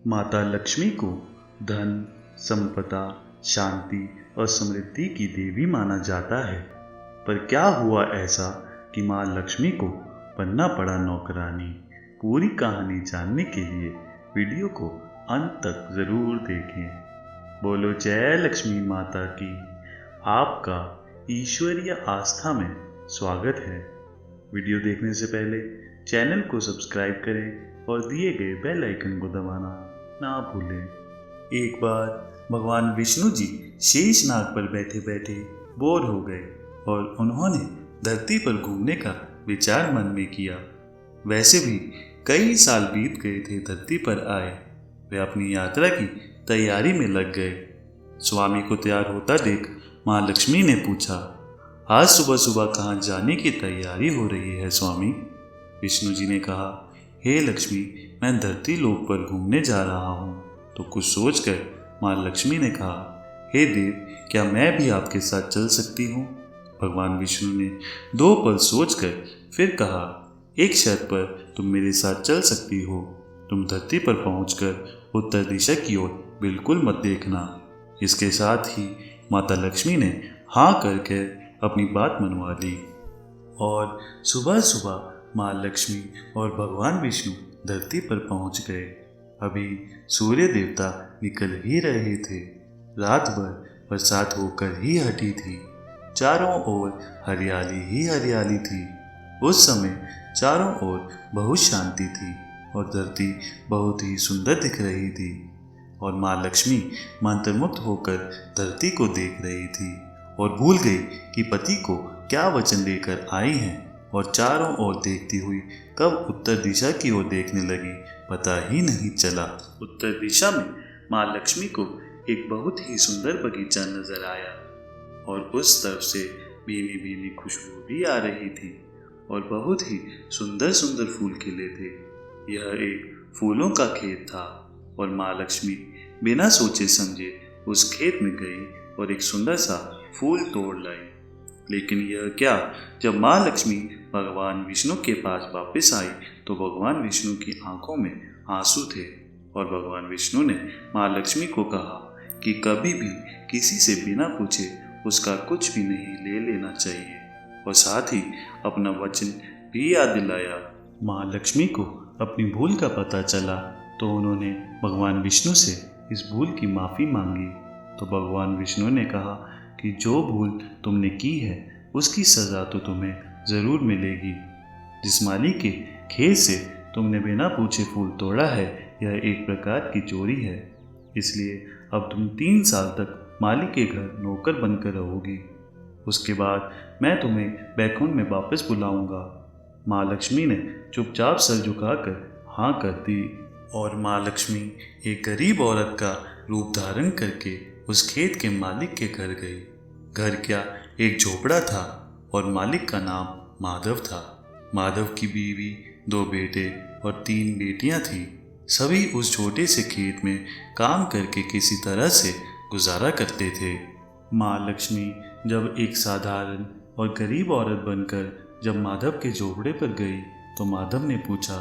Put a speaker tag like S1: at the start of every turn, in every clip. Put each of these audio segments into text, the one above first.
S1: माता लक्ष्मी को धन, संपदा, शांति और समृद्धि की देवी माना जाता है। पर क्या हुआ ऐसा कि माँ लक्ष्मी को बनना पड़ा नौकरानी? पूरी कहानी जानने के लिए वीडियो को अंत तक ज़रूर देखें। बोलो जय लक्ष्मी माता की। आपका ईश्वरीय आस्था में स्वागत है। वीडियो देखने से पहले चैनल को सब्सक्राइब करें और दिए गए बेल आइकन को दबाना ना भूलें। एक बार भगवान विष्णु जी शेषनाग पर बैठे बैठे बोर हो गए और उन्होंने धरती पर घूमने का विचार मन में किया। वैसे भी कई साल बीत गए थे धरती पर आए। वे अपनी यात्रा की तैयारी में लग गए। स्वामी को तैयार होता देख माँ लक्ष्मी ने पूछा, आज सुबह सुबह कहाँ जाने की तैयारी हो रही है स्वामी? विष्णु जी ने कहा, हे लक्ष्मी, मैं धरती लोक पर घूमने जा रहा हूँ। तो कुछ सोचकर माँ लक्ष्मी ने कहा, हे देव, क्या मैं भी आपके साथ चल सकती हूँ? भगवान विष्णु ने 2 पल सोचकर फिर कहा, एक शर्त पर तुम मेरे साथ चल सकती हो। तुम धरती पर पहुंचकर उत्तर दिशा की ओर बिल्कुल मत देखना। इसके साथ ही माता लक्ष्मी ने हाँ करके अपनी बात मनवा ली और सुबह सुबह माँ लक्ष्मी और भगवान विष्णु धरती पर पहुंच गए। अभी सूर्य देवता निकल ही रहे थे। रात भर बरसात होकर ही हटी थी। चारों ओर हरियाली ही हरियाली थी। उस समय चारों ओर बहुत शांति थी और धरती बहुत ही सुंदर दिख रही थी। और माँ लक्ष्मी मंत्रमुग्ध होकर धरती को देख रही थी और भूल गई कि पति को क्या वचन देकर आई हैं, और चारों ओर देखती हुई कब उत्तर दिशा की ओर देखने लगी पता ही नहीं चला। उत्तर दिशा में माँ लक्ष्मी को एक बहुत ही सुंदर बगीचा नजर आया और उस तरफ से भीनी भीनी खुशबू भी आ रही थी और बहुत ही सुंदर सुंदर फूल खिले थे। यह एक फूलों का खेत था और माँ लक्ष्मी बिना सोचे समझे उस खेत में गई और एक सुंदर सा फूल तोड़ लाई। लेकिन यह क्या, जब माँ लक्ष्मी भगवान विष्णु के पास वापस आई तो भगवान विष्णु की आंखों में आंसू थे और भगवान विष्णु ने माँ लक्ष्मी को कहा कि कभी भी किसी से बिना पूछे उसका कुछ भी नहीं ले लेना चाहिए, और साथ ही अपना वचन भी याद दिलाया। माँ लक्ष्मी को अपनी भूल का पता चला तो उन्होंने भगवान विष्णु से इस भूल की माफ़ी मांगी। तो भगवान विष्णु ने कहा कि जो भूल तुमने की है उसकी सज़ा तो तुम्हें ज़रूर मिलेगी। जिस माली के खेत से तुमने बिना पूछे फूल तोड़ा है, यह एक प्रकार की चोरी है। इसलिए अब तुम 3 साल तक माली के घर नौकर बनकर रहोगी। उसके बाद मैं तुम्हें बैकुंठ में वापस बुलाऊंगा। माँ लक्ष्मी ने चुपचाप सर झुकाकर हाँ कर दी और माँ लक्ष्मी एक गरीब औरत का रूप धारण करके उस खेत के मालिक के घर गई। घर क्या, एक झोपड़ा था और मालिक का नाम माधव था। माधव की बीवी, 2 बेटे और 3 बेटियां थीं। सभी उस छोटे से खेत में काम करके किसी तरह से गुजारा करते थे। माँ लक्ष्मी जब एक साधारण और गरीब औरत बनकर जब माधव के झोपड़े पर गई तो माधव ने पूछा,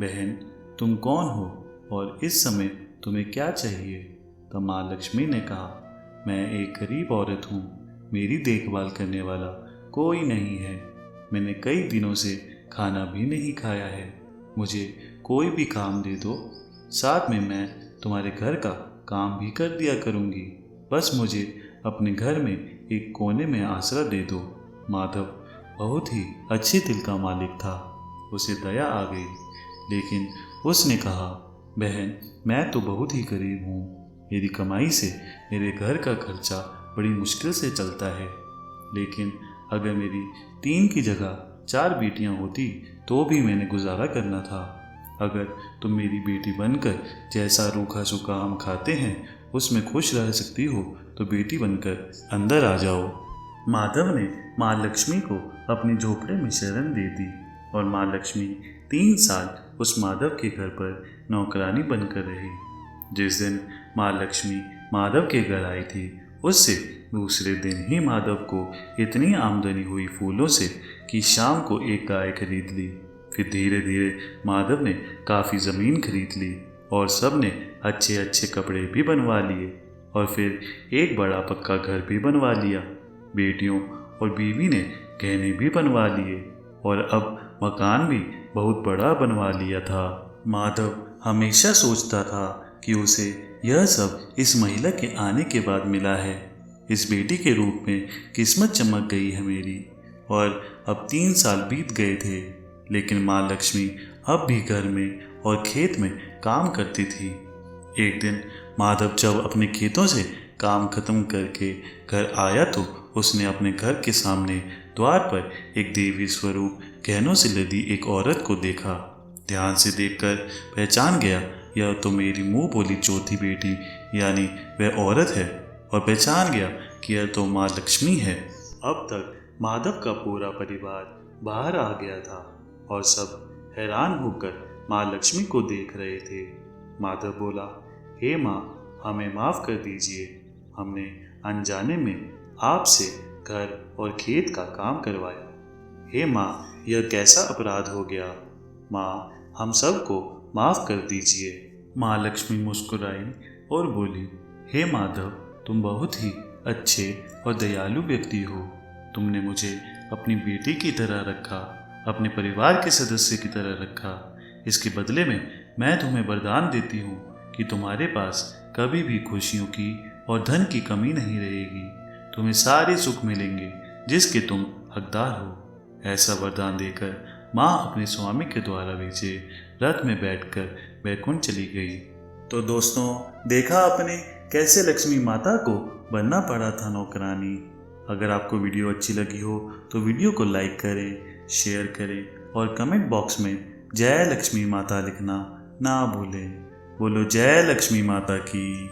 S1: बहन, तुम कौन हो और इस समय तुम्हें क्या चाहिए? तब माँ लक्ष्मी ने कहा, मैं एक गरीब औरत हूँ। मेरी देखभाल करने वाला कोई नहीं है। मैंने कई दिनों से खाना भी नहीं खाया है। मुझे कोई भी काम दे दो, साथ में मैं तुम्हारे घर का काम भी कर दिया करूँगी। बस मुझे अपने घर में एक कोने में आसरा दे दो। माधव बहुत ही अच्छे दिल का मालिक था। उसे दया आ गई, लेकिन उसने कहा, बहन, मैं तो बहुत ही गरीब हूँ। मेरी कमाई से मेरे घर का खर्चा बड़ी मुश्किल से चलता है। लेकिन अगर मेरी 3 की जगह 4 बेटियां होती तो भी मैंने गुजारा करना था। अगर तुम मेरी बेटी बनकर जैसा रूखा सूखा हम खाते हैं उसमें खुश रह सकती हो तो बेटी बनकर अंदर आ जाओ। माधव ने माँ लक्ष्मी को अपने झोपड़े में शरण दे दी और माँ लक्ष्मी 3 साल उस माधव के घर पर नौकरानी बनकर रही। जिस दिन माँ लक्ष्मी माधव के घर आई थी उससे दूसरे दिन ही माधव को इतनी आमदनी हुई फूलों से कि शाम को एक गाय खरीद ली। फिर धीरे धीरे माधव ने काफ़ी ज़मीन खरीद ली और सब ने अच्छे अच्छे कपड़े भी बनवा लिए और फिर एक बड़ा पक्का घर भी बनवा लिया। बेटियों और बीवी ने गहने भी बनवा लिए और अब मकान भी बहुत बड़ा बनवा लिया था। माधव हमेशा सोचता था कि उसे यह सब इस महिला के आने के बाद मिला है। इस बेटी के रूप में किस्मत चमक गई है मेरी। और अब 3 साल बीत गए थे, लेकिन माँ लक्ष्मी अब भी घर में और खेत में काम करती थी। एक दिन माधव जब अपने खेतों से काम खत्म करके घर आया तो उसने अपने घर के सामने द्वार पर एक देवी स्वरूप गहनों से लदी एक औरत को देखा। ध्यान से देखकर पहचान गया, यह तो मेरी मुंह बोली चौथी बेटी यानी वह औरत है, और पहचान गया कि यह तो माँ लक्ष्मी है। अब तक माधव का पूरा परिवार बाहर आ गया था और सब हैरान होकर माँ लक्ष्मी को देख रहे थे। माधव बोला, हे माँ, हमें माफ़ कर दीजिए, हमने अनजाने में आपसे घर और खेत का काम करवाया। हे माँ, यह कैसा अपराध हो गया? माँ, हम सबको माफ़ कर दीजिए। माँ लक्ष्मी मुस्कुराई और बोली, हे माधव, तुम बहुत ही अच्छे और दयालु व्यक्ति हो। तुमने मुझे अपनी बेटी की तरह रखा, अपने परिवार के सदस्य की तरह रखा। इसके बदले में मैं तुम्हें वरदान देती हूँ कि तुम्हारे पास कभी भी खुशियों की और धन की कमी नहीं रहेगी। तुम्हें सारे सुख मिलेंगे जिसके तुम हकदार हो। ऐसा वरदान देकर माँ अपने स्वामी के द्वारा भेजे रथ में बैठकर बैकुंठ चली गई। तो दोस्तों, देखा आपने कैसे लक्ष्मी माता को बनना पड़ा था नौकरानी। अगर आपको वीडियो अच्छी लगी हो तो वीडियो को लाइक करें, शेयर करें और कमेंट बॉक्स में जय लक्ष्मी माता लिखना ना भूलें। बोलो जय लक्ष्मी माता की।